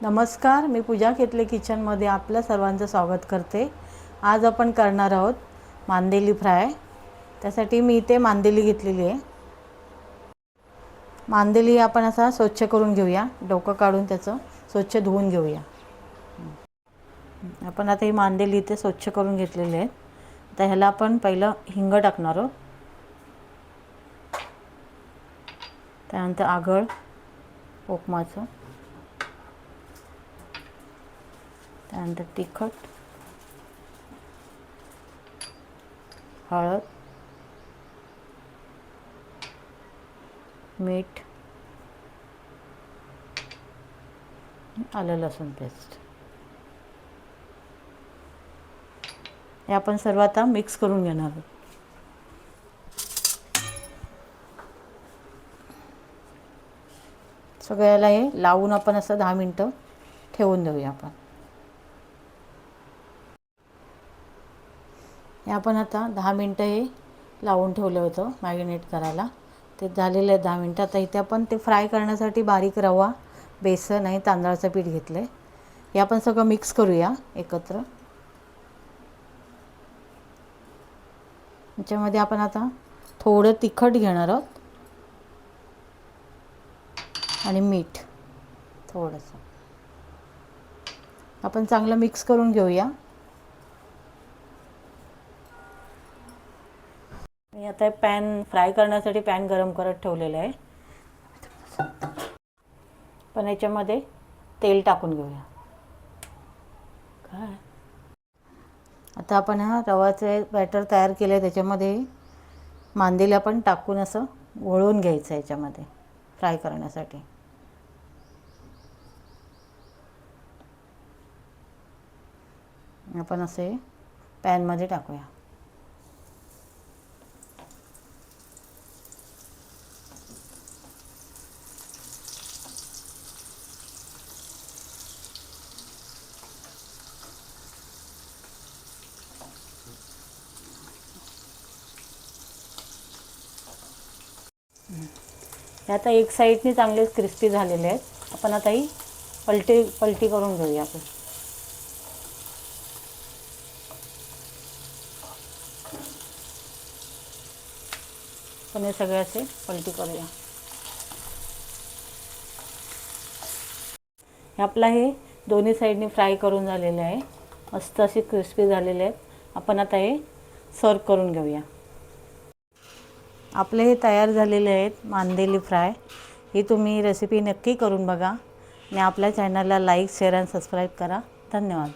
नमस्कार, मी पूजा केतले किचनमध्ये आपलं सर्वांचं स्वागत करते। आज आपण करणार आहोत मांदेली फ्राय। त्यासाठी मी इथे मांदेली घेतलेली आहे। मांदेली आपण असा स्वच्छ करून घेऊया, डोकं काढून त्याचं स्वच्छ धुवून घेऊया। आपण आता ही मांदेली इथे स्वच्छ करून घेतलेली आहे। आता ह्याला आपण पहिलं हिंग टाकणार आहोत, त्यानंतर आगळ कोकमाचं, त्यानंतर तिखट, हळद, मीठ, आलं लसूण पेस्ट हे आपण सर्व आता मिक्स करून घेणार आहोत। सगळ्याला हे लावून आपण असं 10 मिनिटं ठेवून देऊया। हे आपण आता 10 मिनिटं हे लावून ठेवलं होतं मॅरिनेट करायला। ते झालेलं आहे 10 मिनिटं। आता इथे आपण ते फ्राय करण्यासाठी बारीक रवा, बेसन आणि तांदळाचं पीठ घेतलं आहे। हे आपण सगळं मिक्स करूया एकत्र। याच्यामध्ये आपण आता थोडं तिखट घेणार आहोत आणि मीठ थोडंसं। आपण चांगलं मिक्स करून घेऊया। मी आता पॅन फ्राय करण्यासाठी पॅन गरम करत ठेवलेला आहे। पण याच्यामध्ये तेल टाकून घेऊया। काय आता आपण हा रवाचे बॅटर तयार केले, त्याच्यामध्ये मांदेली आपण टाकून असं वळून घ्यायचं याच्यामध्ये फ्राय करण्यासाठी। आपण असे पॅनमध्ये टाकूया। हे आता एक साईडने चांगले क्रिस्पी झालेले आहेत। आपण आता ही पलटी करून घेऊया। आपण पण हे सगळे असे पलटी करूया। हे आपला हे दोन्ही साईडने फ्राय करून झालेले आहे, मस्त असे क्रिस्पी झालेले आहेत। आपण आता हे सर्व करून घेऊया। आपले हे तयार झालेले आहेत मांदेली फ्राय। ही तुम्ही रेसिपी नक्की करून बघा आणि आपल्या चॅनलला लाईक, शेअर आणि सबस्क्राईब करा। धन्यवाद।